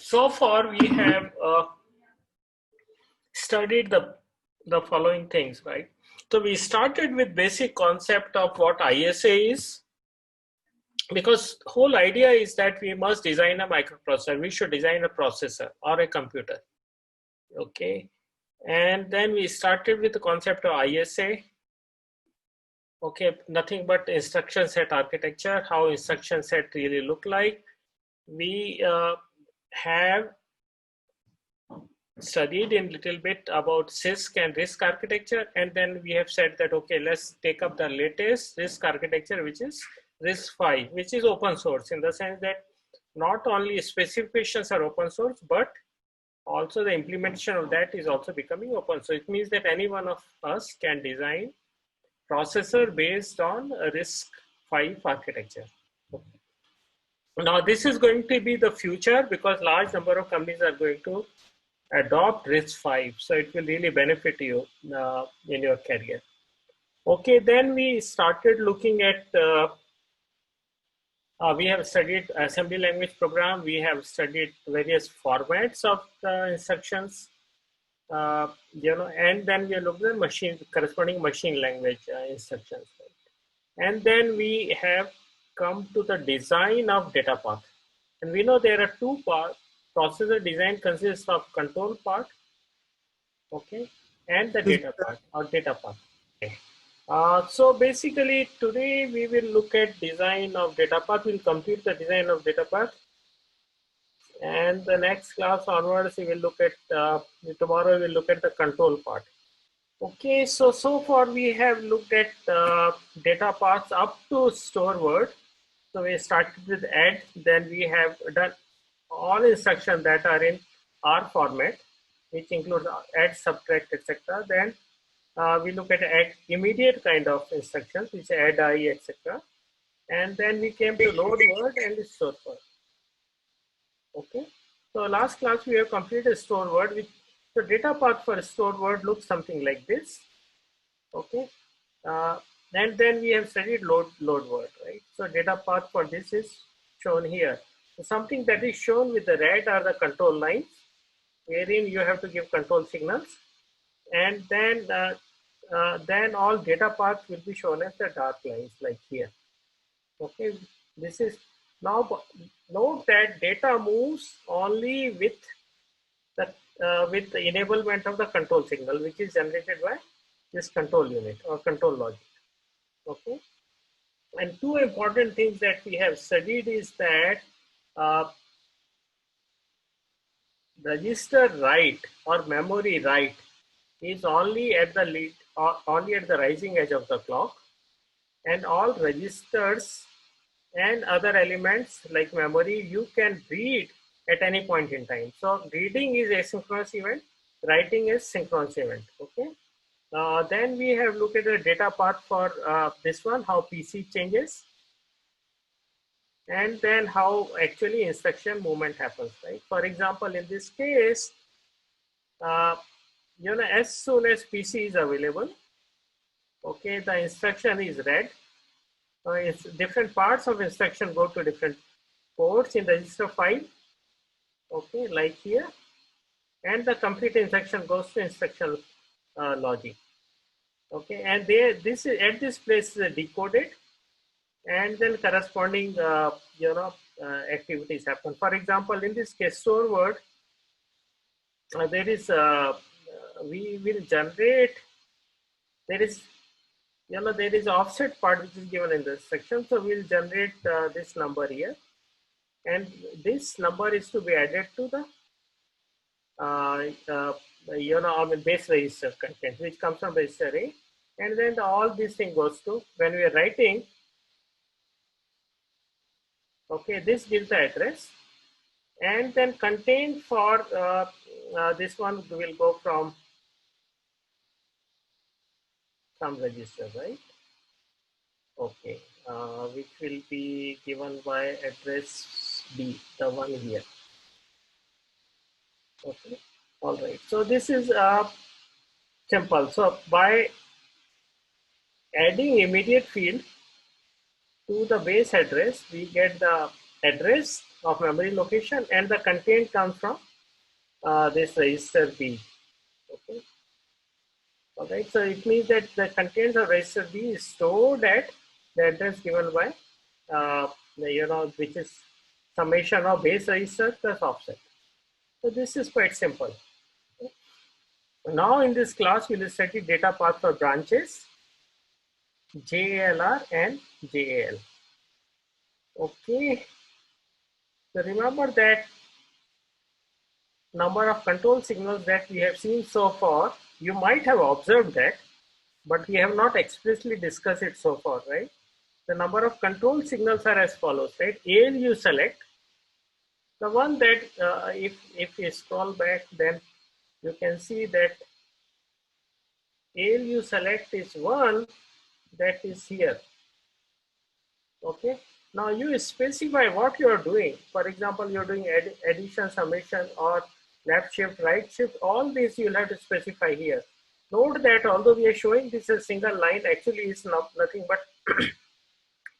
So far we have studied the following things, right? So we started with basic concept of what ISA is, because whole idea is that we must design a microprocessor. We should design a processor or a computer. Okay, and then we started with the concept of ISA. Okay, nothing but instruction set architecture, how instruction set really look like. We have studied in little bit about CISC and RISC architecture, and then we have said that okay, let's take up the latest RISC architecture, which is RISC-V, which is open source in the sense that not only specifications are open source, but also the implementation of that is also becoming open. So it means that any one of us can design processor based on a RISC-V architecture. Now this is going to be the future because large number of companies are going to adopt RISC-V, so it will really benefit you in your career. Okay, then we started looking at, we have studied assembly language program, we have studied various formats of the instructions, and then we looked at corresponding machine language instructions. Right? And then we have come to the design of data path. And we know there are two parts. Processor design consists of control part, okay, and the data part or data path. Okay. So basically today we will look at design of data path. We'll complete the design of data path, and the next class onwards we will look at tomorrow we'll look at the control part. Okay, so far we have looked at data paths up to store word. So we started with add, then we have done all instructions that are in R format, which includes add, subtract, etc. Then we look at add immediate kind of instructions, which add I, etc. And then we came to load word and store word. Okay, so last class we have completed store word. So data path for store word looks something like this. Okay, and then we have studied load word, right? So data path for this is shown here. So something that is shown with the red are the control lines, wherein you have to give control signals, and then all data paths will be shown as the dark lines like here. Okay, this is now note that data moves only with the enablement of the control signal, which is generated by this control unit or control logic. Okay, and two important things that we have studied is that register write or memory write is only at the lead or only at the rising edge of the clock, and all registers and other elements like memory you can read at any point in time. So reading is asynchronous event, writing is synchronous event. Okay. Then we have looked at the data path for this one, how PC changes, and then how actually instruction movement happens, right? For example, in this case, as soon as PC is available, okay, the instruction is read. It's different parts of instruction go to different ports in register file, okay, like here, and the complete instruction goes to instruction logic. Okay, and this is at this place is decoded, and then corresponding activities happen. For example, in this case, store word, there is we will generate. There is offset part which is given in this section, so we'll generate this number here, and this number is to be added to the base register content, which comes from register A, and then all this thing goes to, when we are writing, okay, this gives the address, and then content for this one will go from some register, right? Okay, which will be given by address B, the one here. Okay, all right. So this is simple. So by adding immediate field to the base address, we get the address of memory location, and the content comes from this register B. Okay. Alright, so it means that the contents of register B is stored at the address given by which is summation of base register plus offset. So this is quite simple. Now in this class we will study data path for branches, JALR and JAL. Okay. So remember that number of control signals that we have seen so far, you might have observed that, but we have not explicitly discussed it so far, right? The number of control signals are as follows, right? ALU select, the one that if you scroll back, then you can see that ALU select is one that is here. Okay. Now you specify what you are doing. For example, you're doing addition, summation, or left shift, right shift. All these you'll have to specify here. Note that although we are showing this as a single line, actually it's nothing but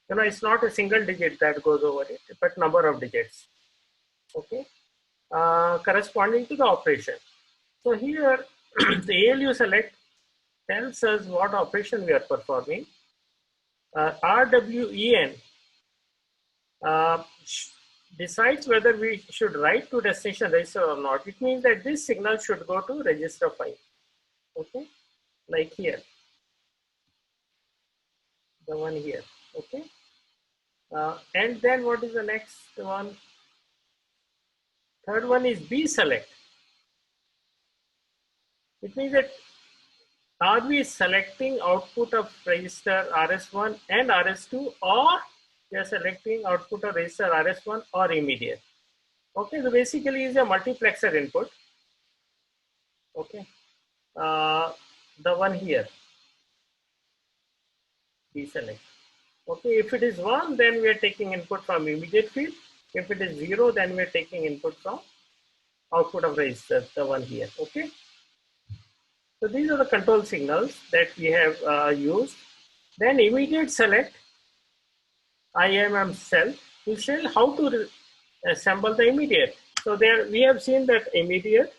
it's not a single digit that goes over it, but number of digits. Okay, corresponding to the operation. So here the ALU select tells us what operation we are performing. RWEN decides whether we should write to destination register or not. It means that this signal should go to register 5. Okay, like here, the one here. Okay, and then what is the next one? Third one is B select. It means that are we selecting output of register RS1 and RS2, or we are selecting output of register RS1 or immediate? Okay, so basically is a multiplexer input. Okay, the one here, B select. Okay, if it is 1, then we are taking input from immediate field. If it is 0, then we are taking input from output of register, the one here. Okay. So these are the control signals that we have used. Then immediate select, IMM cell, will show how to assemble the immediate. So there we have seen that immediate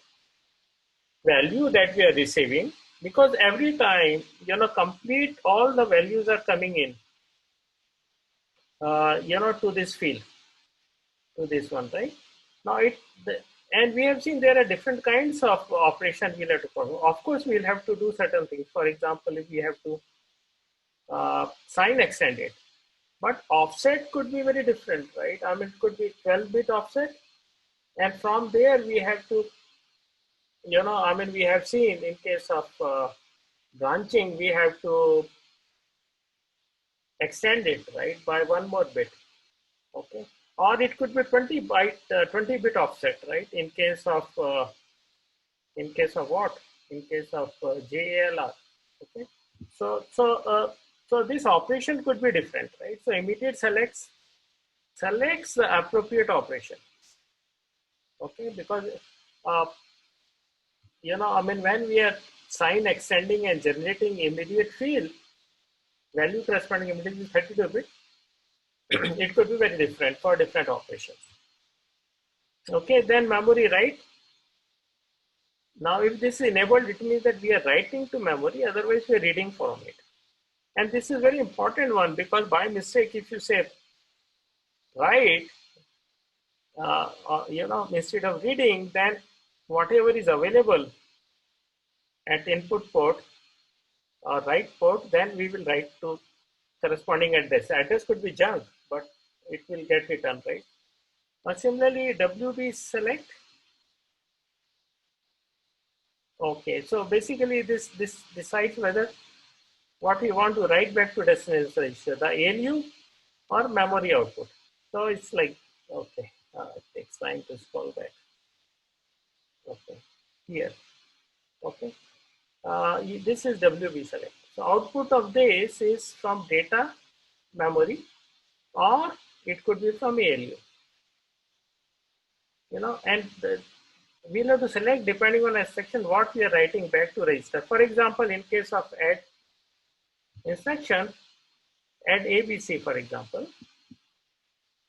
value that we are receiving, because every time complete all the values are coming in to this field, to this one, right? Now and we have seen there are different kinds of operation we'll have to perform. Of course, we'll have to do certain things. For example, if we have to sign extended, but offset could be very different, right? I mean, it could be 12-bit offset, and from there we have to, we have seen in case of branching, we have to extend it, right, by 1 more bit. Okay. Or it could be 20-bit offset, right? In case of what? In case of JALR. Okay. So this operation could be different, right? So immediate selects the appropriate operation. Okay, because when we are sign extending and generating immediate field, value corresponding immediate is 32-bit. It could be very different for different operations. Okay, then memory write. Now, if this is enabled, it means that we are writing to memory, otherwise we are reading from it. And this is very important one, because by mistake, if you say write, instead of reading, then whatever is available at input port or write port, then we will write to corresponding address. Address could be junk, but it will get returned, right? Similarly, WB select. Okay, so basically this decides whether what we want to write back to destination register, the ALU or memory output. So it's like, okay, it takes time to scroll back. Okay, here. Okay, this is WB select. So output of this is from data memory, or it could be from ALU. And we'll have to select depending on instruction what we are writing back to register. For example, in case of add instruction, add ABC, for example.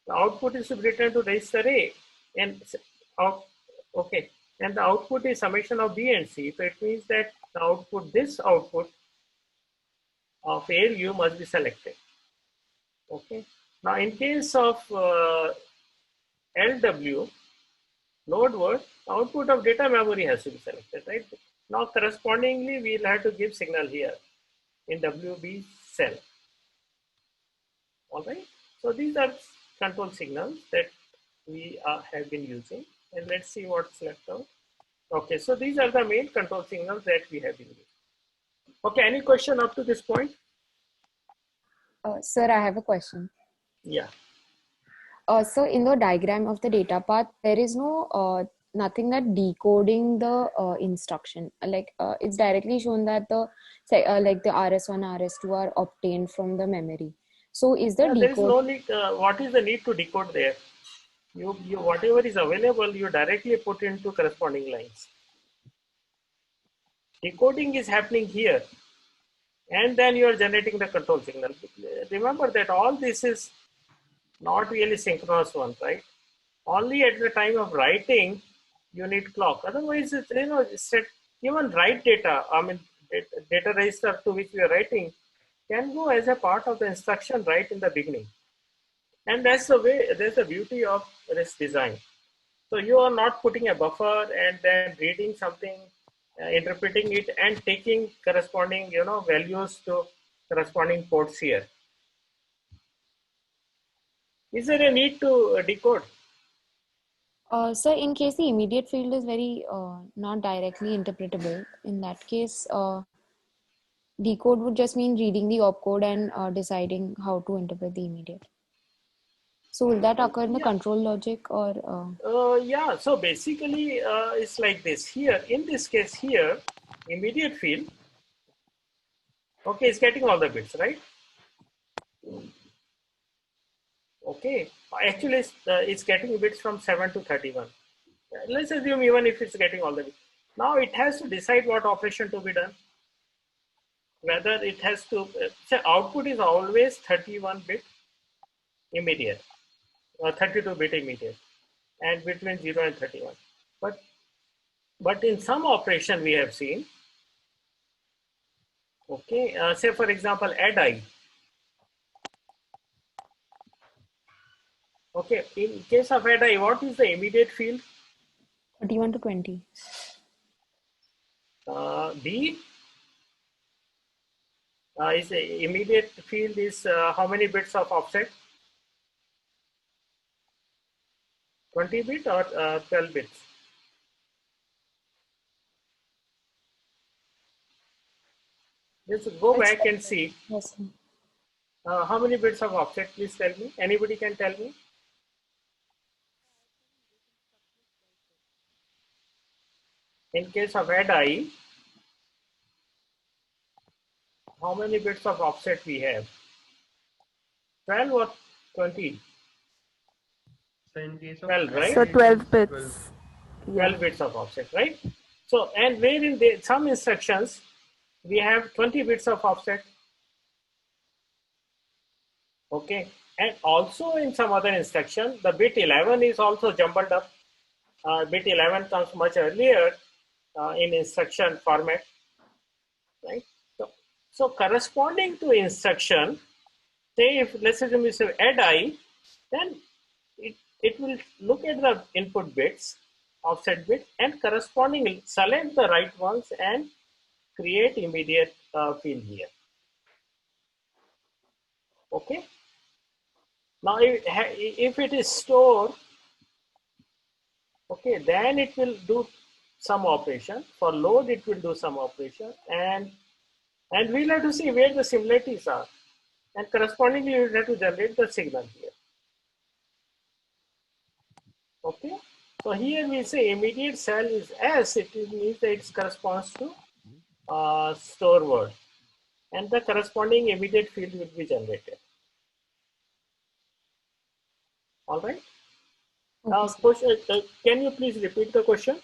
The output is to be written to register A, and okay, and the output is summation of B and C. So it means that the output, this output of ALU must be selected. Okay. Now, in case of LW, load word, output of data memory has to be selected, right? Now, correspondingly, we'll have to give signal here in WB cell. All right. So these are control signals that we have been using, and let's see what's left out. Okay, so these are the main control signals that we have been using. Okay, any question up to this point? Sir, I have a question. Yeah. So in the diagram of the data path, there is no nothing that decoding the instruction. Like it's directly shown that the like the RS1, RS2 are obtained from the memory. So is the There is decode? no need. What is the need to decode there? You whatever is available, you directly put into corresponding lines. Decoding is happening here, and then you are generating the control signal. Remember that all this is not really synchronous one, right? Only at the time of writing you need clock. Otherwise, it's, set even write data. I mean, data register to which we are writing can go as a part of the instruction right in the beginning. And that's the way. That's the beauty of this design. So you are not putting a buffer and then reading something, interpreting it, and taking corresponding values to corresponding ports here. Is there a need to decode? So in case the immediate field is very not directly interpretable, in that case, decode would just mean reading the opcode and deciding how to interpret the immediate. So will that occur in the control logic or? Yeah, so basically it's like this. Here, in this case here, immediate field, okay, it's getting all the bits, right? Okay, actually it's getting bits from 7 to 31. Let's assume even if it's getting all the bits. Now it has to decide what operation to be done. Whether it has to, say output is always 31 bit immediate, or 32 bit immediate, and between 0 and 31. But in some operation we have seen, okay, say for example add I. Okay, in case of add I, what is the immediate field? 31 to 20. B is the immediate field is how many bits of offset? 20 bit or 12 bits? Let's go back and see. Yes. How many bits of offset? Please tell me. Anybody can tell me? In case of add I, how many bits of offset we have? 12 or 20? So in case of 12, right? So 12 bits. 12 bits of offset, right? So, and where in some instructions, we have 20 bits of offset. Okay. And also in some other instruction, the bit 11 is also jumbled up. Bit 11 comes much earlier in instruction format, right? So corresponding to instruction, say if let's assume we say add I, then it will look at the input bits, offset bit, and correspondingly select the right ones and create immediate field here. Okay. Now, if it is stored, okay, then it will do some operation. For load, it will do some operation, and we'll have to see where the similarities are, and correspondingly, we'll have to generate the signal here. Okay. So here we say immediate cell is S. It means that it corresponds to store word, and the corresponding immediate field will be generated. All right. Question, can you please repeat the question?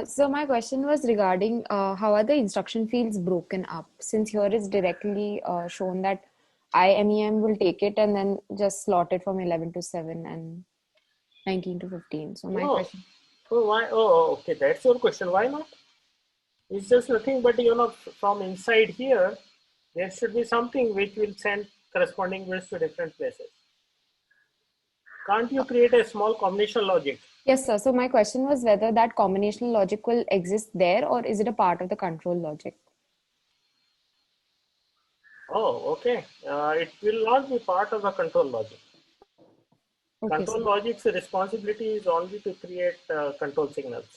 So my question was regarding how are the instruction fields broken up? Since here is directly shown that IMEM will take it and then just slot it from 11 to 7 and 19 to 15. So my question. Oh, why? Okay. That's your question. Why not? It's just nothing but, from inside here, there should be something which will send corresponding bits to different places. Can't you create a small combinational logic? Yes, sir. So my question was whether that combinational logic will exist there or is it a part of the control logic? Oh, okay. It will not be part of the control logic. Okay, Control sir. logic's responsibility is only to create control signals.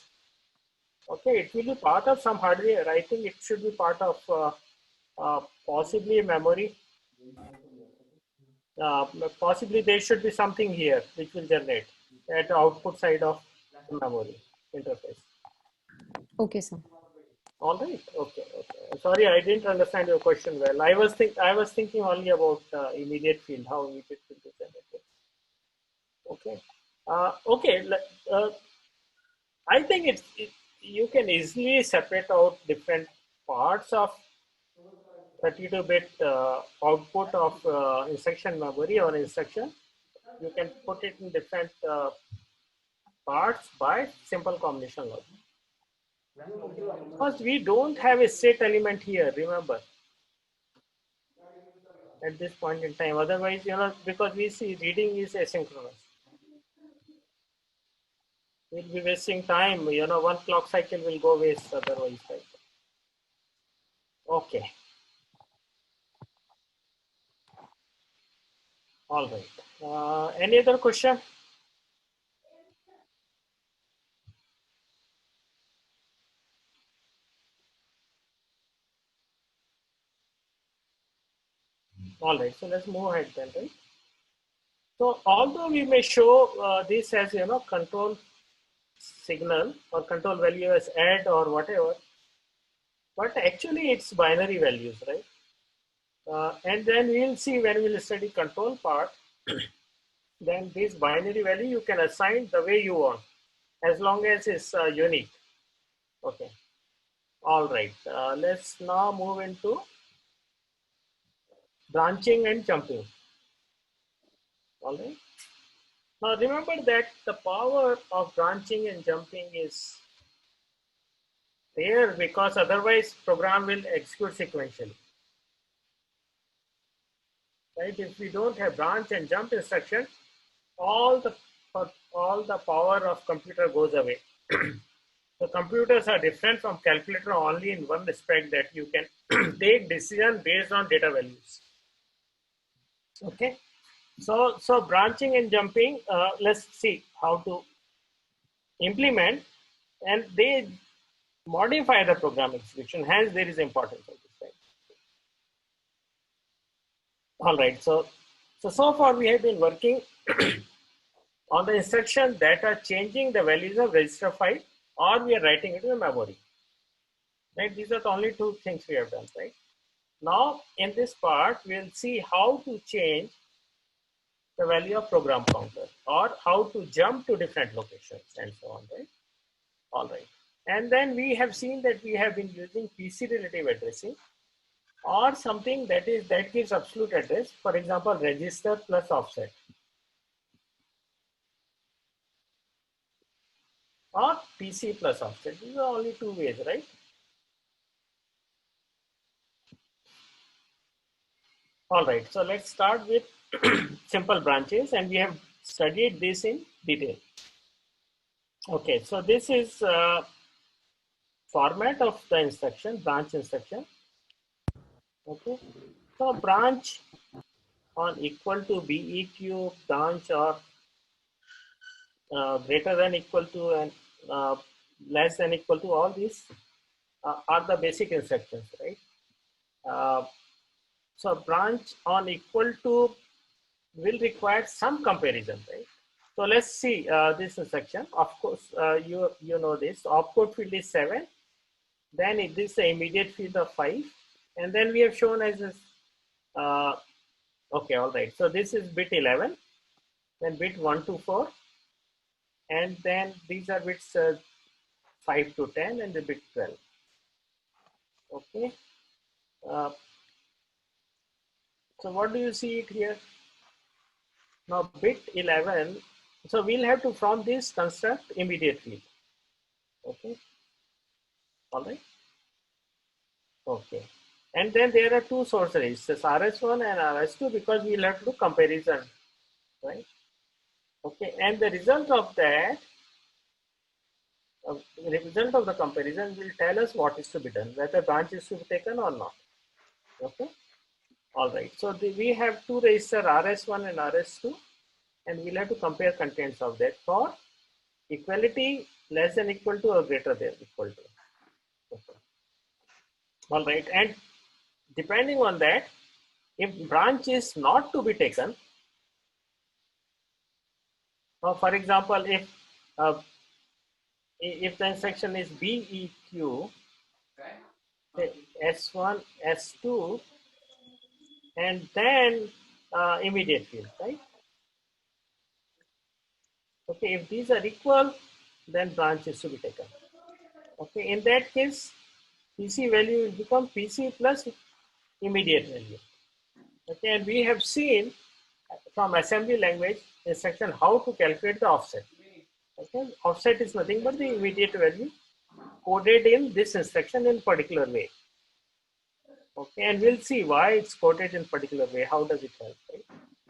Okay, it will be part of some hardware. I think it should be part of possibly memory. Possibly there should be something here which will generate at the output side of the memory interface. Okay, sir. All right. Okay. Okay. Sorry, I didn't understand your question well. I was thinking only about immediate field, how immediate field is generated. Okay. Okay. I think you can easily separate out different parts of 32-bit output of instruction memory or instruction. You can put it in different parts by simple combination logic. Because we don't have a set element here, remember, at this point in time. Otherwise, because we see reading is asynchronous. We'll be wasting time. One clock cycle will go waste otherwise, right? Okay. All right. Any other question? All right. So let's move ahead then, right? So although we may show this as, control signal or control value as add or whatever, but actually it's binary values, right? And then we'll see when we'll study control part, then this binary value you can assign the way you want, as long as it's unique. Okay. All right. Let's now move into branching and jumping. All right. Now remember that the power of branching and jumping is there because otherwise program will execute sequentially. Right? If we don't have branch and jump instruction, all the power of computer goes away. So computers are different from calculator only in one respect, that you can take decision based on data values. Okay. So branching and jumping, let's see how to implement, and they modify the program execution. Hence, there is importance of this. Right? All right. So far we have been working on the instructions that are changing the values of register file, or we are writing it in the memory. Right? These are the only two things we have done. Right? Now, in this part, we'll see how to change the value of program counter, or how to jump to different locations and so on. Right? All right. And then we have seen that we have been using PC relative addressing, or something that gives absolute address. For example, register plus offset, or PC plus offset. These are only two ways, right? All right. So let's start with simple branches, and we have studied this in detail. Okay. So this is format of the instruction, branch instruction. Okay. So branch on equal to BEQ, branch or greater than equal to and less than equal to, all these are the basic instructions, right? So branch on equal to will require some comparison, right? So let's see this instruction. Of course, you know this. Opcode field is 7. Then it is the immediate field of 5. And then we have shown as this. Okay, all right. So this is bit 11. Then bit 1 to 4. And then these are bits 5 to 10 and the bit 12. Okay. So what do you see it here? Now bit 11, so we'll have to from this construct immediate field. Okay, all right. Okay, and then there are two source registers, RS1 and RS2, because we'll have to do comparison, right? Okay, and the result of that, the result of the comparison will tell us what is to be done, whether branch is to be taken or not. Okay, all right. So we have two registers, RS1 and RS2, and we'll have to compare contents of that for equality less than equal to or greater than equal to. Okay. All right, and depending on that, if branch is not to be taken, for example, if the instruction is BEQ, S1, S2, and then immediate field, right? Okay, if these are equal, then branch is to be taken. Okay, in that case, PC value will become PC plus immediate value. Okay, and we have seen from assembly language instruction how to calculate the offset. Okay, offset is nothing but the immediate value coded in this instruction in particular way. Okay, and we'll see why it's coded in particular way. How does it help? Right?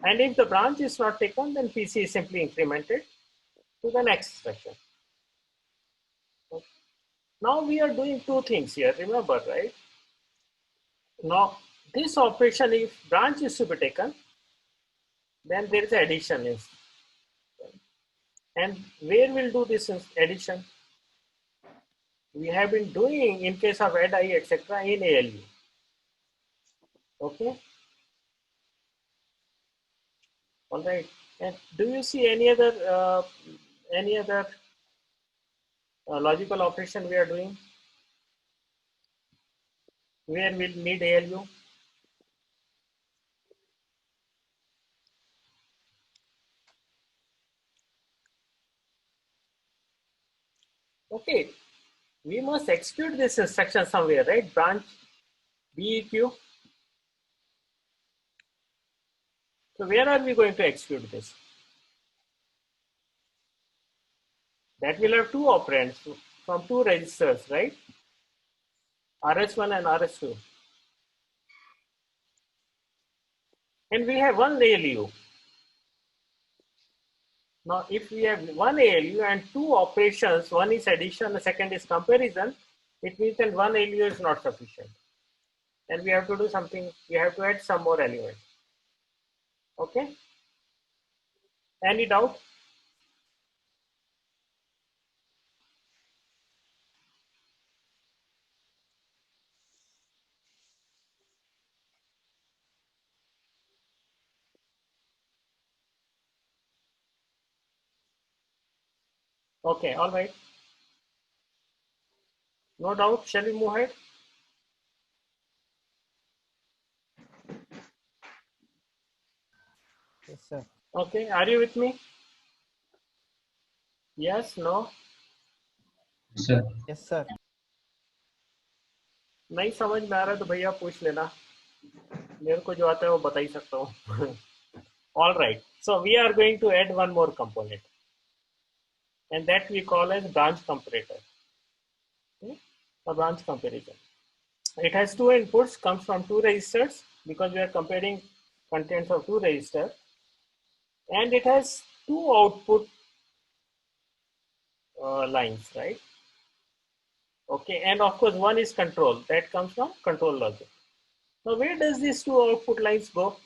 And if the branch is not taken, then PC is simply incremented to the next instruction. Okay. Now we are doing two things here. Remember, right? Now this operation, if branch is to be taken, then there is addition is. And where we'll do this addition? We have been doing in case of add I, etc. in ALU. Okay. All right. And do you see any other logical operation we are doing where we'll need ALU? Okay. We must execute this instruction somewhere, right? Branch BEQ. So where are we going to execute this? That will have two operands from two registers, right? RS1 and RS2. And we have one ALU. Now, if we have one ALU and two operations, one is addition, the second is comparison, it means that one ALU is not sufficient. And we have to do something, we have to add some more elements. Okay? Any doubt? Okay, all right. No doubt, shall we move ahead? Yes, sir. Okay, are you with me? Yes, no? Sir. Yes, sir. नहीं समझ में आ रहा तो भैया पूछ लेना, मेरे को जो आता है वो बता ही सकता हूँ. All right, so we are going to add one more component, and that we call as branch comparator. Okay? A branch comparison. It has two inputs, comes from two registers because we are comparing contents of two registers, and it has two output lines, right? Okay, and of course one is control, that comes from control logic. Now where does these two output lines go?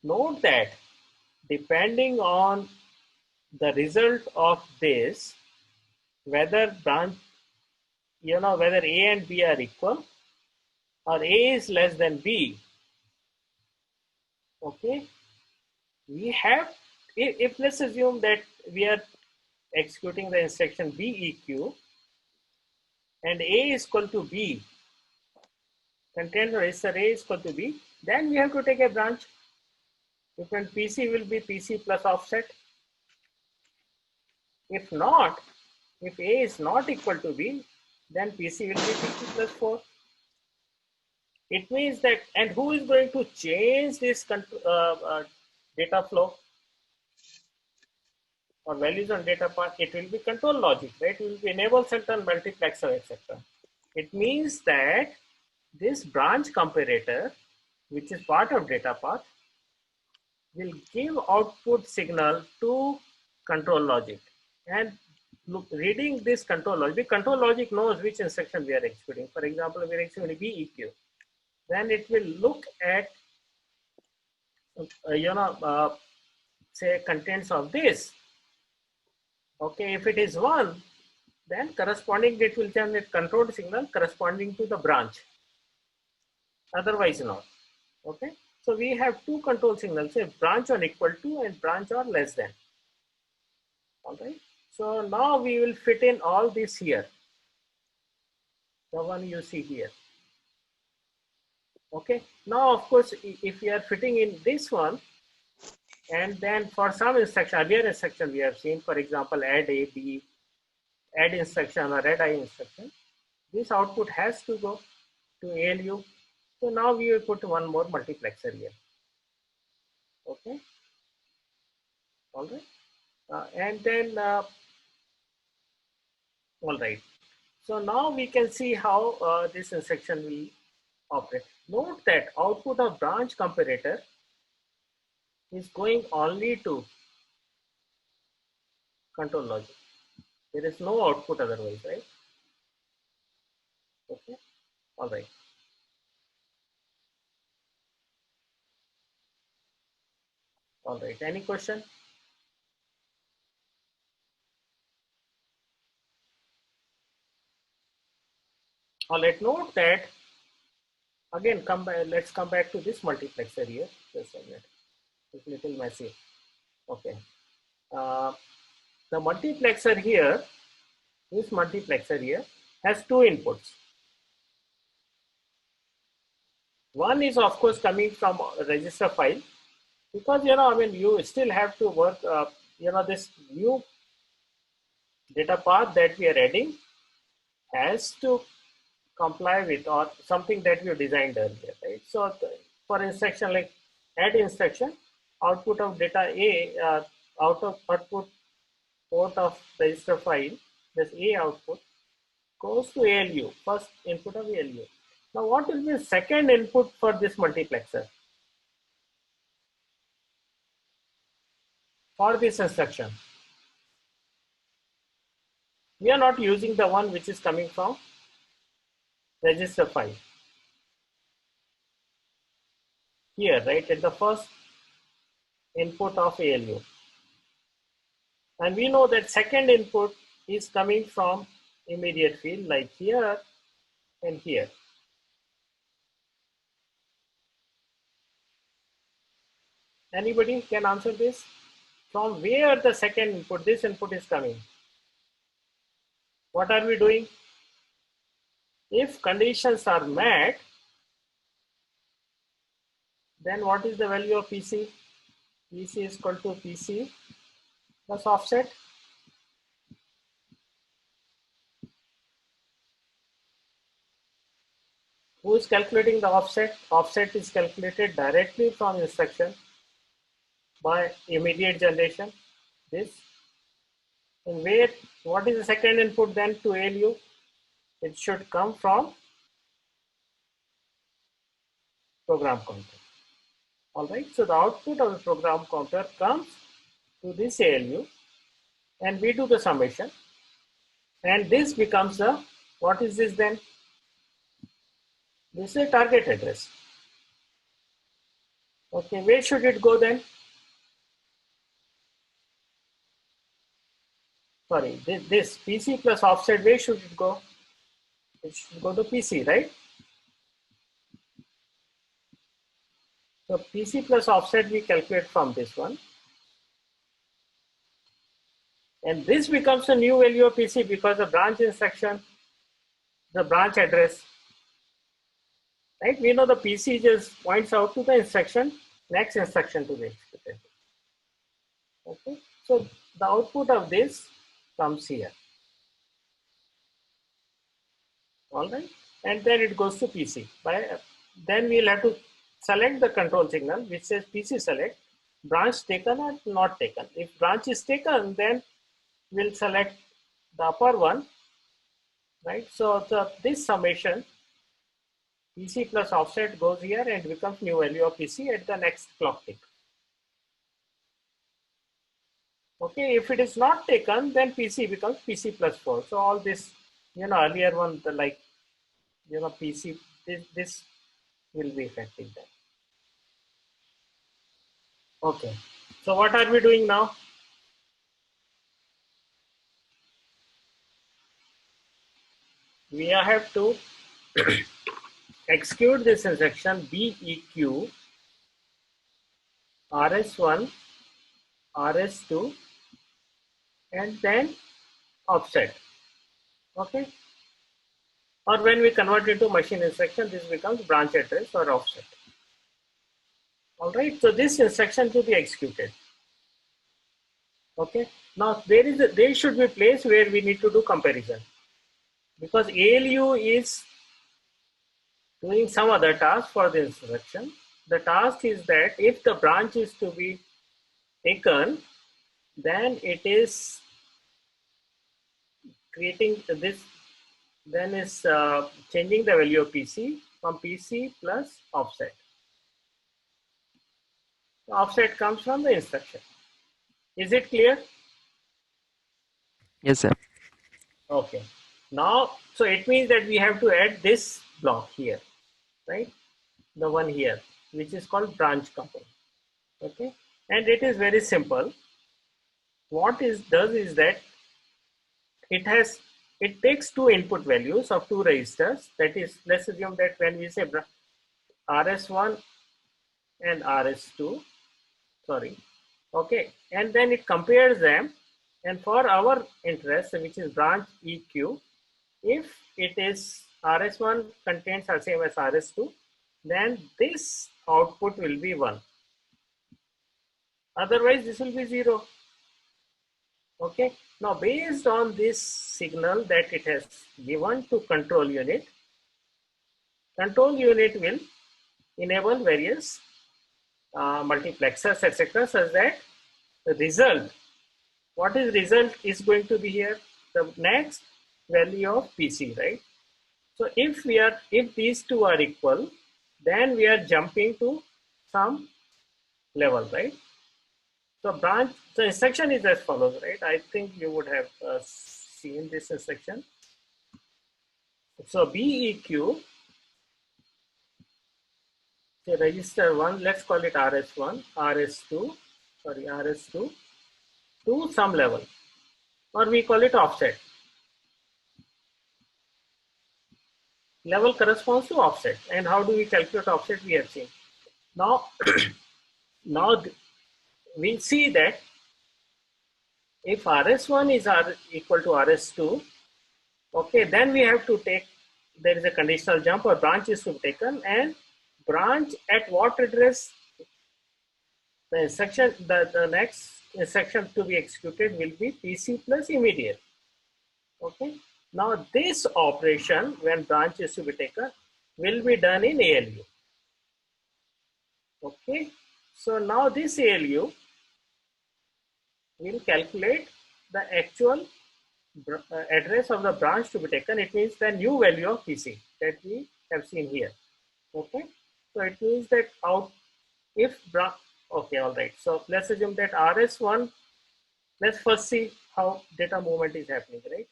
Note that depending on the result of this, whether branch, whether A and B are equal or A is less than B, okay, we have, if let's assume that we are executing the instruction BEQ and A is equal to B, content register A is equal to B, then we have to take a branch. If when PC will be PC plus offset. If not, if A is not equal to B, then PC will be PC plus 4. It means that, and who is going to change this data flow or values on data path? It will be control logic, right? It will be enable certain multiplexer, etc. It means that this branch comparator, which is part of data path, will give output signal to control logic. And look, reading this control logic knows which instruction we are executing. For example, we are executing BEQ. Then it will look at, say contents of this. Okay, if it is 1, then corresponding it will generate controlled signal corresponding to the branch. Otherwise not. Okay, so we have two control signals, say branch on equal to and branch on less than. All right, so now we will fit in all this here, the one you see here. Okay, now of course if we are fitting in this one, and then for some instruction, earlier instruction we have seen, for example, add A, B, add instruction or add I instruction, this output has to go to ALU. So now we will put one more multiplexer here. Okay, all right, and then all right. So now we can see how this instruction will operate. Note that output of branch comparator is going only to control logic. There is no output otherwise, right? Okay, all right. All right, any question? All right, note that, again, let's come back to this multiplexer here. Just a minute, it's a little messy. Okay, the multiplexer here, this multiplexer here has two inputs. One is of course coming from a register file, because you still have to work, this new data path that we are adding has to comply with or something that we designed earlier, right? So for instruction like add instruction, output of data A, out of output port of register file, this A output goes to ALU, first input of ALU. Now what will be the second input for this multiplexer? For this instruction, we are not using the one which is coming from register file. Here, right, at the first input of ALU. And we know that second input is coming from immediate field, like here and here. Anybody can answer this? From where the second input, this input is coming? What are we doing? If conditions are met, then what is the value of PC? PC is equal to PC plus offset. Who is calculating the offset? Offset is calculated directly from instruction by immediate generation. This. And where, what is the second input then to ALU? It should come from program counter. All right, so the output of the program counter comes to this ALU and we do the summation. And this becomes the, what is this then? This is a target address. Okay, where should it go then? Sorry, this PC plus offset, where should it go? It should go to PC, right? So PC plus offset we calculate from this one. And this becomes a new value of PC because the branch instruction, the branch address, right? We know the PC just points out to the instruction, next instruction to be executed. Okay, so the output of this comes here. all right? And then it goes to PC. Then we'll have to select the control signal, which says PC select, branch taken or not taken. If branch is taken, then we'll select the upper one, right? So this summation, PC plus offset goes here and becomes new value of PC at the next clock tick. Okay, if it is not taken, then PC becomes PC plus 4. So all this, earlier one, PC, this will be effective then. Okay, so what are we doing now? We have to execute this instruction BEQ RS1, RS2, and then offset. Okay, or when we convert into machine instruction, this becomes branch address or offset. All right, so this instruction to be executed. Okay, now there should be a place where we need to do comparison, because ALU is doing some other task for the instruction. The task is that if the branch is to be taken, then it is creating this, then is changing the value of PC from PC plus offset. The offset comes from the instruction. Is it clear? Yes, sir. Okay. Now, so it means that we have to add this block here, right? The one here, which is called branch couple. Okay. And it is very simple. What it does is that it takes two input values of two registers. That is, let's assume that when we say RS1 and RS2, sorry. Okay. And then it compares them. And for our interest, which is branch EQ, if it is RS1 contains the same as RS2, then this output will be 1. Otherwise, this will be 0. Okay. Now, based on this signal that it has given to control unit will enable various multiplexers, etc., such that the result, what is result is going to be here, the next value of PC, right? So if these two are equal, then we are jumping to some level, right? So the instruction is as follows, right? I think you would have seen this instruction. So BEQ, so register 1, let's call it RS1, RS2, to some level, or we call it offset. Level corresponds to offset. And how do we calculate offset? We have seen. Now, we see that if RS1 is equal to RS2, okay, then we have to take, there is a conditional jump or branch is to be taken, and branch at what address? The instruction, the next instruction to be executed will be PC plus immediate. Okay. Now this operation, when branch is to be taken, will be done in ALU. Okay. So now this ALU will calculate the actual address of the branch to be taken. It means the new value of PC that we have seen here. Okay. So it means that okay, all right. So let's assume that RS1, let's first see how data movement is happening, right?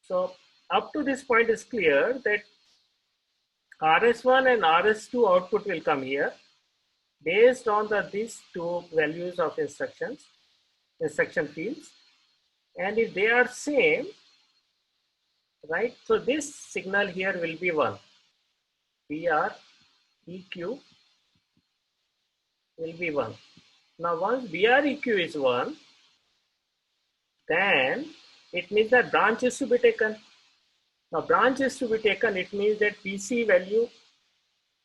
So up to this point is clear that RS1 and RS2 output will come here based on these two values of instruction fields. And if they are same, right? So this signal here will be 1. BREQ will be 1. Now once BREQ is 1, then it means that branch is to be taken. Now branch is to be taken, it means that PC value,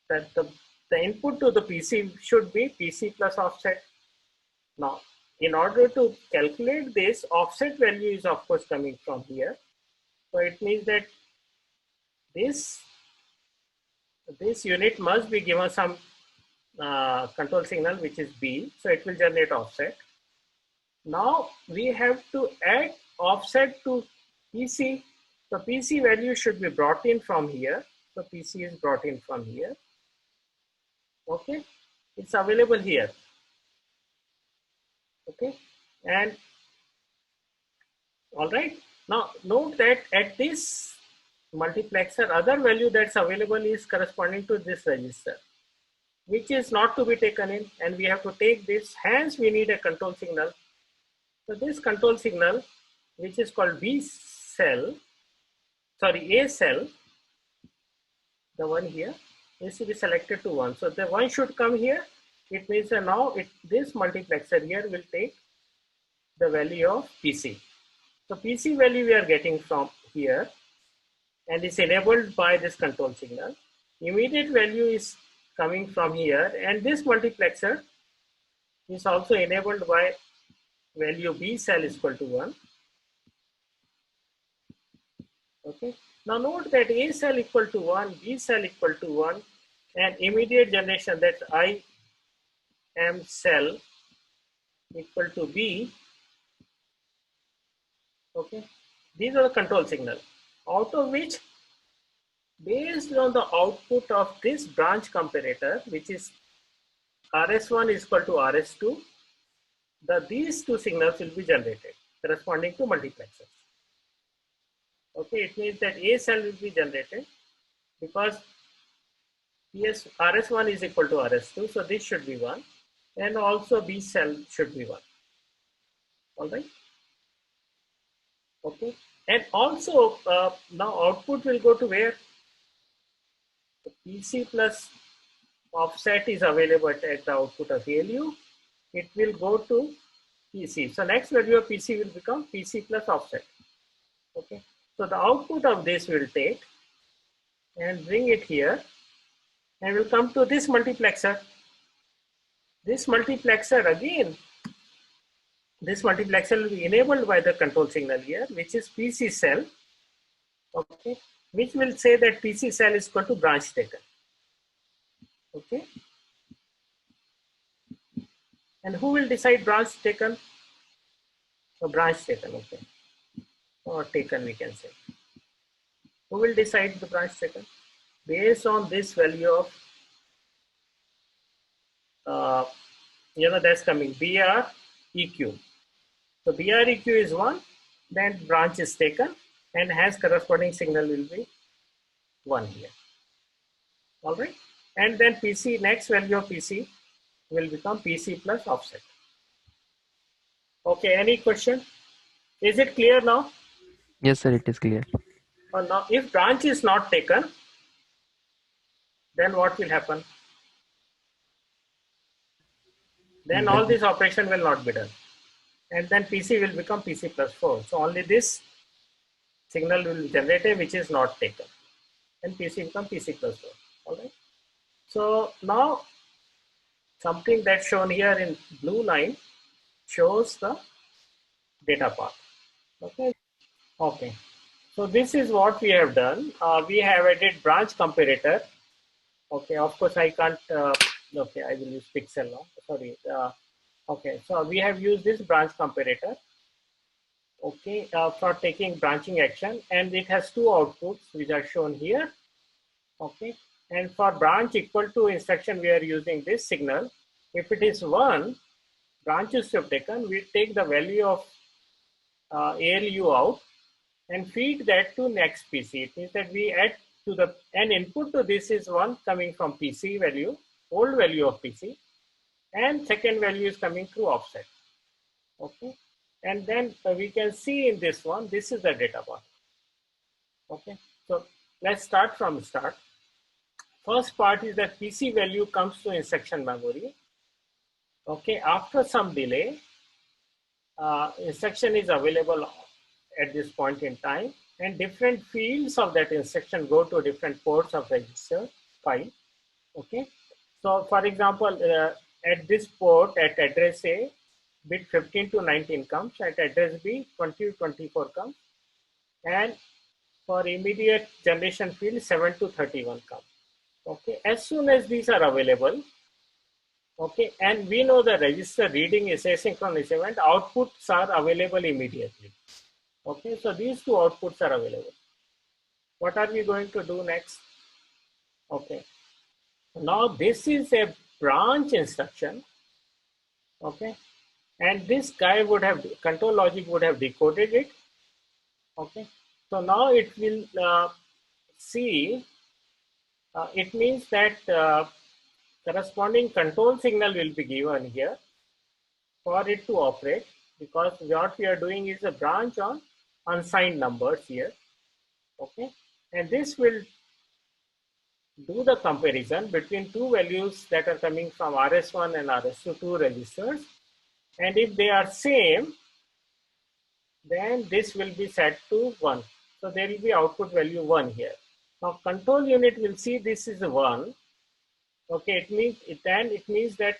that the input to the PC should be PC plus offset. Now in order to calculate this, offset value is of course coming from here. So it means that this unit must be given some control signal, which is B, so it will generate offset. Now we have to add offset to PC. So PC value should be brought in from here. So PC is brought in from here. Okay, it's available here. Okay, and all right. Now note that at this multiplexer, other value that's available is corresponding to this register, which is not to be taken in, and we have to take this. Hence, we need a control signal. So this control signal, which is called A cell, the one here, is to be selected to 1. So the 1 should come here. It means that now this multiplexer here will take the value of PC. So PC value we are getting from here, and it's enabled by this control signal. Immediate value is coming from here, and this multiplexer is also enabled by value B cell is equal to 1. Okay. Now note that A cell equal to 1, B cell equal to 1, and immediate generation, that's I am cell equal to B. Okay. These are the control signal, out of which, based on the output of this branch comparator, which is RS1 is equal to RS2, these two signals will be generated corresponding to multiplexers. Okay, it means that A cell will be generated because RS1 is equal to RS2, so this should be 1, and also B cell should be 1. All right. Okay, and also now output will go to where? The PC plus offset is available at the output of ALU. It will go to PC. So next value of PC will become PC plus offset. Okay, so the output of this will take and bring it here, and will come to this multiplexer. This multiplexer again, this multiplexer will be enabled by the control signal here, which is PC cell. Okay, which will say that PC cell is equal to branch taken. Okay, and who will decide branch taken? So branch taken, okay, or taken we can say. Who will decide the branch taken? Based on this value of, that's coming BREQ. So BREQ is 1, then branch is taken, and has corresponding signal will be 1 here. All right, and then PC, next value of PC will become PC plus offset. Okay, any question? Is it clear now? Yes, sir, it is clear. Or now, if branch is not taken, then what will happen? Then all this operation will not be done. And then PC will become PC plus 4. So only this signal will be generated, which is not taken. And PC become PC plus 4. All right. So now something that's shown here in blue line shows the data path. Okay. Okay. So this is what we have done. We have added branch comparator. Okay. Of course, I can't. Okay, I will use pixel now. Sorry. Okay. So we have used this branch comparator. Okay, for taking branching action, and it has two outputs which are shown here. Okay, and for branch equal to instruction, we are using this signal. If it is 1, branches to have taken, we take the value of ALU out and feed that to next PC. It means that we add to the, and input to this is 1 coming from PC value, old value of PC, and second value is coming through offset. Okay, and then we can see in this one, this is the data path. Okay, so let's start from start. First part is that PC value comes to instruction memory. Okay, after some delay, instruction is available at this point in time, and different fields of that instruction go to different ports of register file. Okay, so for example, at this port at address A, bit 15 to 19 comes, at address B 20 to 24 comes, and for immediate generation field 7 to 31 come. Okay, as soon as these are available, okay, and we know the register reading is asynchronous event, outputs are available immediately. Okay, so these two outputs are available. What are we going to do next? Okay, now this is a branch instruction. Okay, and this guy would have, control logic would have decoded it. Okay, so now it will see, it means that corresponding control signal will be given here for it to operate, because what we are doing is a branch on unsigned numbers here. Okay, and this will do the comparison between two values that are coming from RS1 and RS2, two registers, and if they are same, then this will be set to 1. So there will be output value 1 here. Now control unit will see this is a 1. Okay, it means that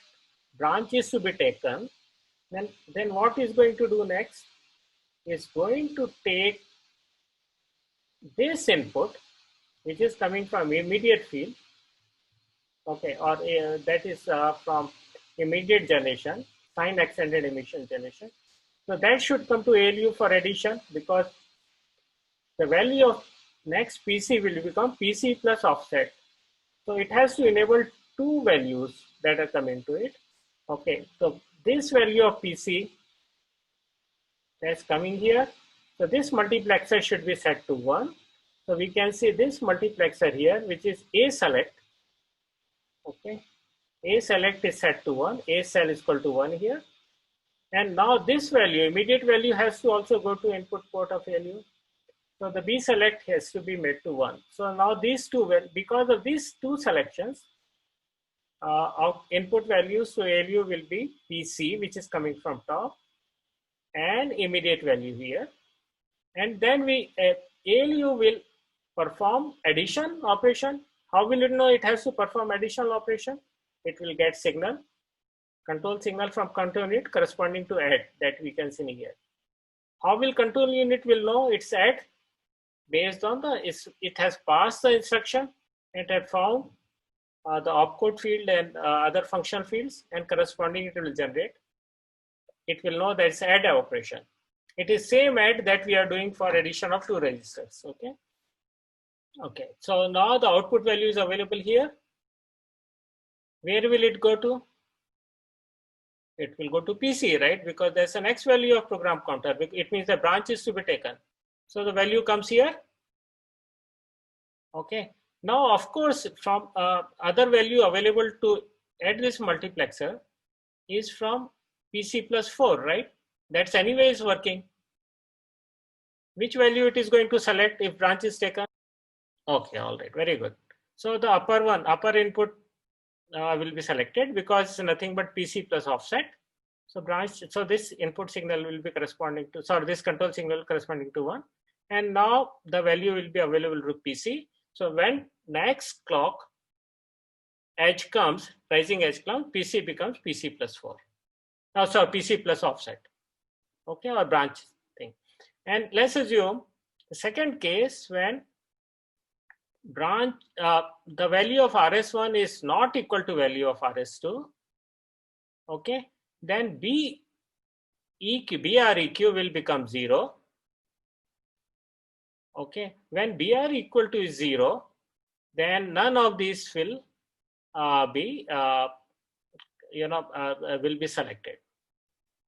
branch is to be taken. Then what is going to do next is going to take this input, which is coming from immediate field, okay, or that is from immediate generation, sign extended emission generation. So that should come to ALU for addition, because the value of next PC will become PC plus offset. So it has to enable two values that are coming to it. Okay, so this value of PC that's coming here. So this multiplexer should be set to 1. So we can see this multiplexer here, which is A select. Okay, A select is set to 1. A cell is equal to 1 here. And now this value, immediate value, has to also go to input port of ALU. So the B select has to be made to 1. So now these two, because of these two selections, our input values to ALU will be PC, which is coming from top, and immediate value here. And then ALU will perform addition operation. How will it know it has to perform additional operation? It will get signal, control signal from control unit corresponding to add, that we can see here. How will control unit will know it's add? Based on it has passed the instruction, it had found the opcode field and other functional fields, and corresponding it will generate. It will know that it's add operation. It is same add that we are doing for addition of two registers. Okay. Okay. So now the output value is available here. Where will it go to? It will go to PC, right? Because there's an X value of program counter. It means the branch is to be taken. So the value comes here. Okay. Now, of course, from other value available to add this multiplexer is from PC plus 4, right? That's anyway is working. Which value it is going to select if branch is taken? Okay, all right, very good. So the upper input will be selected because it's nothing but PC plus offset. So so this input signal will be corresponding to, sorry, this control signal corresponding to 1. And now the value will be available to PC. So when next clock edge comes, rising edge comes, PC becomes PC plus 4. Now, sorry, PC plus offset. Okay, or branch thing. And let's assume the second case when branch, the value of RS1 is not equal to value of RS2. Okay, then BREQ will become 0. Okay, when BR equal to 0, then none of these will be selected.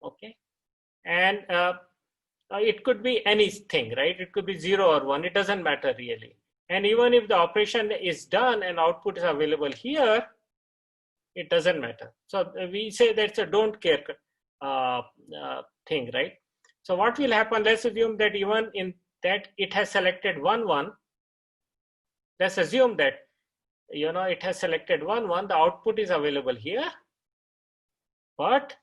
Okay, and it could be anything, right? It could be 0 or 1. It doesn't matter really. And even if the operation is done and output is available here, it doesn't matter. So we say that's a don't care thing, right? So what will happen? Let's assume that even in that it has selected 1, 1. Let's assume that it has selected 1, 1. The output is available here, but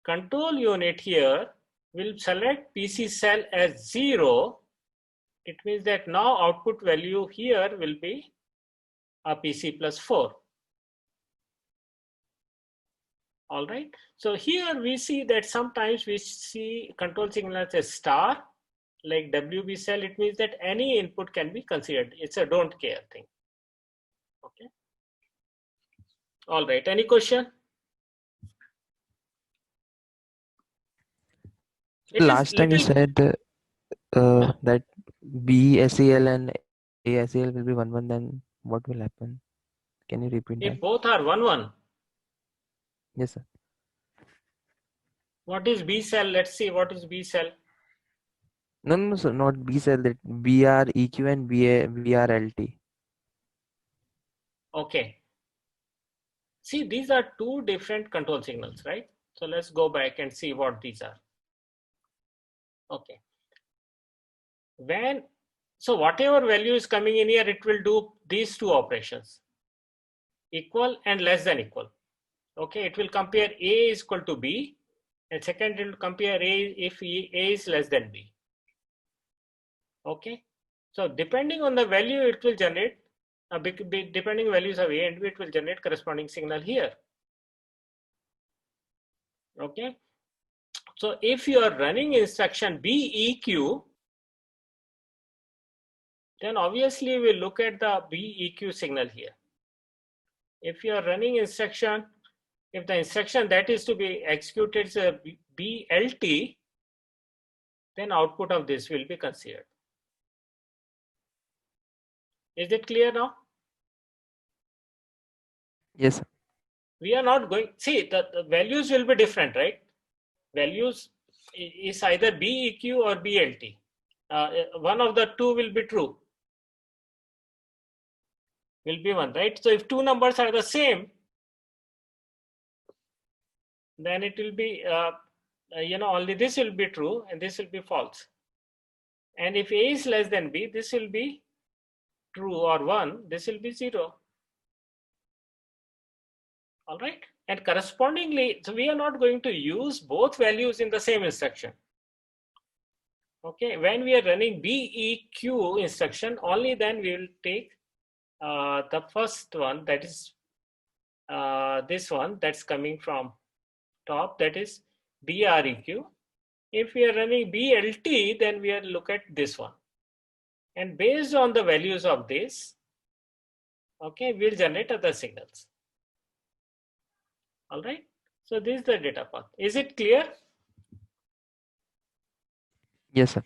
control unit here will select PC cell as 0. It means that now output value here will be a PC plus 4. All right. So here we see that sometimes we see control signals as star, like WB cell, it means that any input can be considered. It's a don't care thing. Okay. All right. Any question? Last time you said that BSEL and ASEL will be 1-1, then what will happen? Can you repeat if that? both are 1-1, Yes, sir. what is B cell? Let's see what is B cell. No, sir, not B cell, that BREQ and BRLT. Okay. See, these are two different control signals, right? So let's go back and see what these are. Okay. So whatever value is coming in here, it will do these two operations, equal and less than equal. Okay, it will compare A is equal to B, and second it will compare A if A is less than B. Okay, so depending on the value, it will generate, depending values of A and B, it will generate corresponding signal here. Okay, so if you are running instruction BEQ, then obviously we'll look at the BEQ signal here. If you are running instruction, if the instruction that is to be executed is a BLT, then output of this will be considered. Is it clear now? Yes, sir. We are not going, see, the values will be different, right? Values is either BEQ or BLT. One of the two will be true. Will be one, right? So if two numbers are the same, then it will be, only this will be true and this will be false. And if A is less than B, this will be true or 1, this will be 0. All right. And correspondingly, so we are not going to use both values in the same instruction. Okay. When we are running BEQ instruction, only then we will take the first one, that is this one that's coming from top, that is BREQ. If we are running BLT, then we will look at this one. And based on the values of this, okay, we'll generate other signals. All right. So this is the data path. Is it clear? Yes, sir.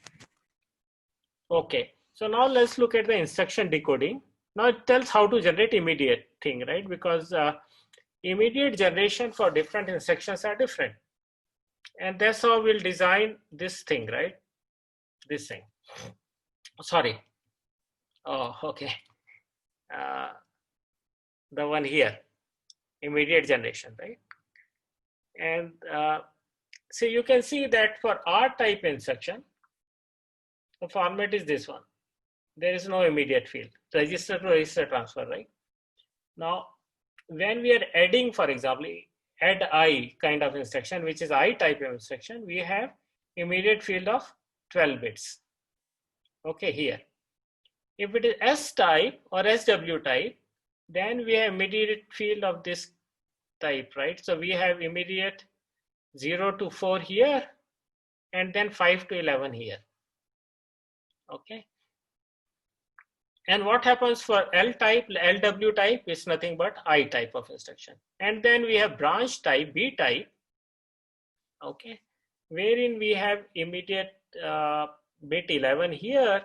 Okay. So now let's look at the instruction decoding. Now it tells how to generate immediate thing, right? Because immediate generation for different instructions are different. And that's how we'll design this thing, right? This thing. Sorry. Oh, okay. The one here, immediate generation, right? And so you can see that for R-type instruction, the format is this one. There is no immediate field, register to register transfer, right? Now, when we are adding, for example, add I kind of instruction, which is I-type instruction, we have immediate field of 12 bits. Okay, here. If it is S-type or SW type, then we have immediate field of this type, right? So we have immediate 0 to 4 here, and then 5 to 11 here. Okay. And what happens for L-type, LW type is nothing but I-type of instruction. And then we have branch type, B-type, okay, wherein we have immediate bit 11 here,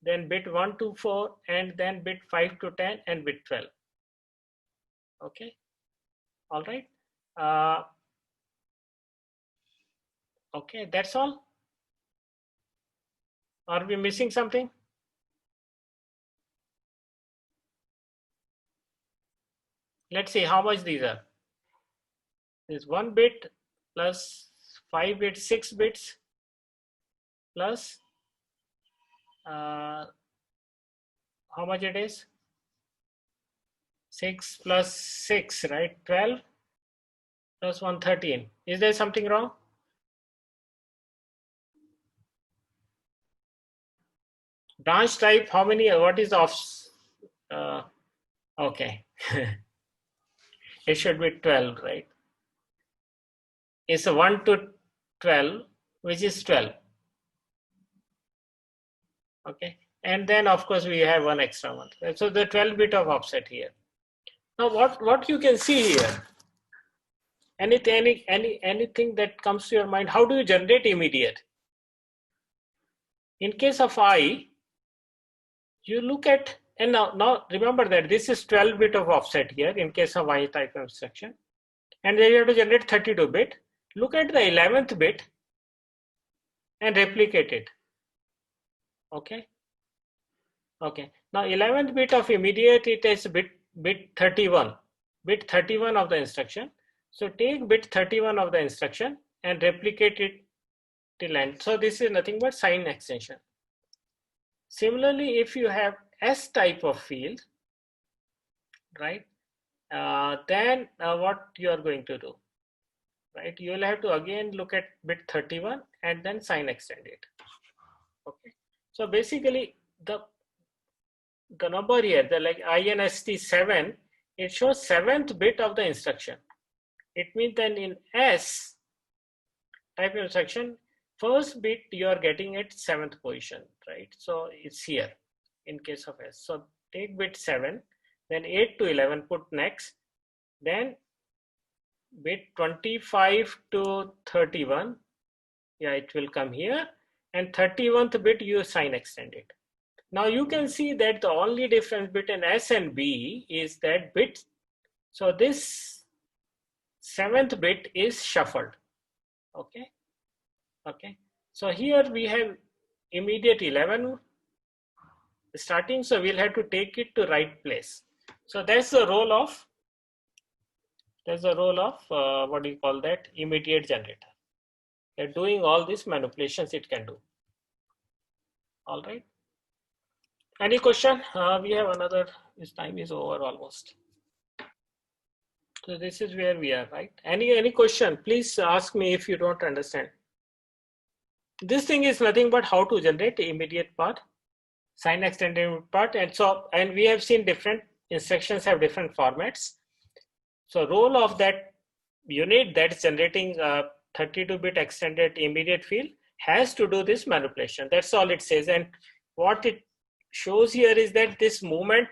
then bit 1 to 4, and then bit 5 to 10, and bit 12. Okay. All right. Okay, that's all. Are we missing something? Let's see how much these are. There's 1 bit plus 5 bits, 6 bits plus how much it is? 6 plus 6, right? 12 plus 1, 13. Is there something wrong? Branch type, how many? What is off? Okay. It should be 12, right? It's a 1 to 12, which is 12. Okay, and then of course we have one extra one. So the 12-bit of offset here. Now what you can see here, anything that comes to your mind, how do you generate immediate? In case of I, you look at, and now remember that this is 12-bit of offset here in case of I type of instruction, and then you have to generate 32-bit. Look at the 11th bit and replicate it. Okay. Okay. Now 11th bit of immediate, it is bit 31, bit 31 of the instruction. So take bit 31 of the instruction and replicate it till end. So this is nothing but sign extension. Similarly, if you have S type of field, right, then what you are going to do, right? You will have to again look at bit 31 and then sign extend it. Okay. So basically the number here, the like INST 7, it shows 7th bit of the instruction. It means then in S type of instruction, first bit you are getting at 7th position, right? So it's here in case of S. So take bit 7, then 8 to 11 put next, then bit 25 to 31, yeah, it will come here, and 31th bit you sign extend it. Now you can see that the only difference between S and B is that bit, so this 7th bit is shuffled. Okay. Okay. So here we have immediate 11 starting, so we'll have to take it to right place. So that's the role of what do you call that, immediate generator. They're doing all these manipulations it can do. All right. Any question? We have another, this time is over almost. So this is where we are, right? Any question? Please ask me if you don't understand. This thing is nothing but how to generate the immediate part, sign extended part, and we have seen different instructions have different formats. So role of that unit that's generating 32-bit extended immediate field has to do this manipulation. That's all it says. And what it shows here is that this movement,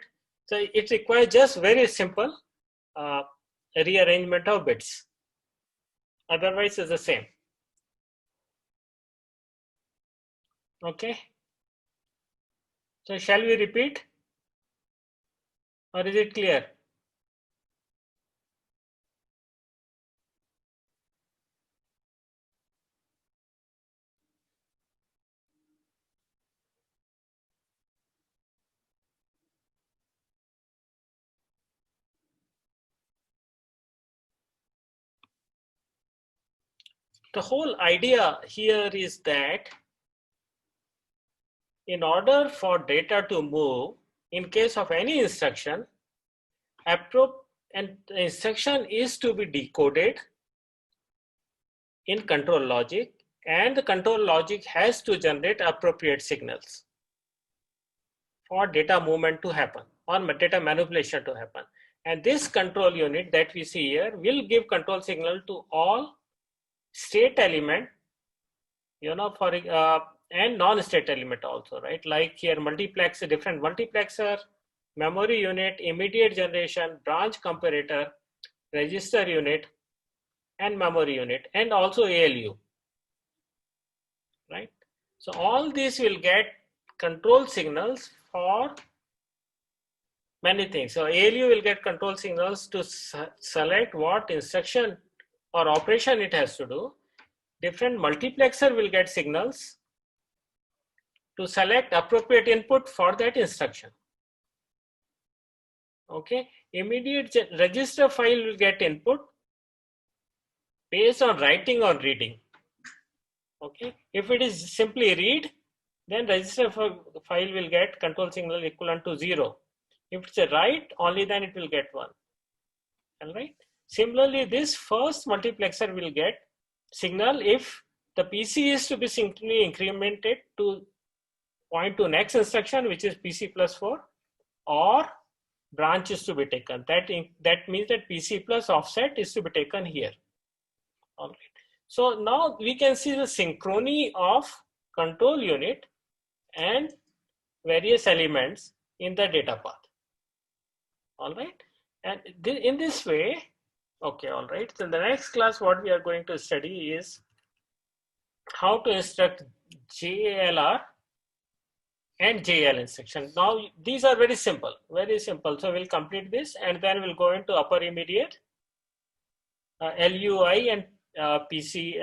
so it requires just very simple rearrangement of bits. Otherwise it's the same. Okay. So shall we repeat? Or is it clear? The whole idea here is that in order for data to move, in case of any instruction, and the instruction is to be decoded in control logic, and the control logic has to generate appropriate signals for data movement to happen or data manipulation to happen. And this control unit that we see here will give control signal to all state element, for and non-state element also, right? Like here multiplex, different multiplexer, memory unit, immediate generation, branch comparator, register unit, and memory unit, and also ALU, right? So all these will get control signals for many things. So ALU will get control signals to select what instruction or operation it has to do. Different multiplexer will get signals to select appropriate input for that instruction. Okay, immediate register file will get input based on writing or reading. Okay, if it is simply read, then register file will get control signal equivalent to 0. If it's a write, only then it will get 1. All right. Similarly, this first multiplexer will get signal if the PC is to be simply incremented to point to next instruction, which is PC plus 4, or branch is to be taken. That means that PC plus offset is to be taken here. All right. So now we can see the synchrony of control unit and various elements in the data path. All right. And in this way, okay, all right. So in the next class, what we are going to study is how to instruct JALR and JL instruction. Now, these are very simple, very simple. So we'll complete this and then we'll go into upper immediate, LUI and PC,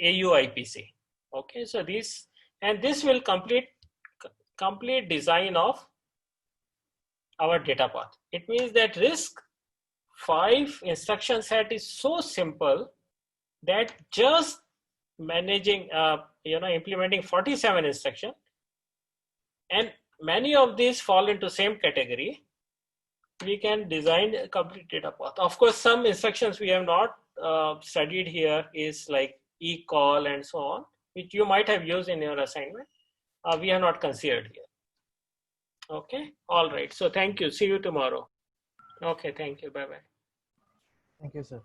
AUI PC. Okay, so this will complete design of our data path. It means that RISC-V instruction set is so simple that just managing, implementing 47 instructions, and many of these fall into same category, we can design a complete data path. Of course, some instructions we have not studied here is like eCall and so on, which you might have used in your assignment. We have not considered here. Okay, all right. So thank you. See you tomorrow. Okay, thank you. Bye-bye. Thank you, sir.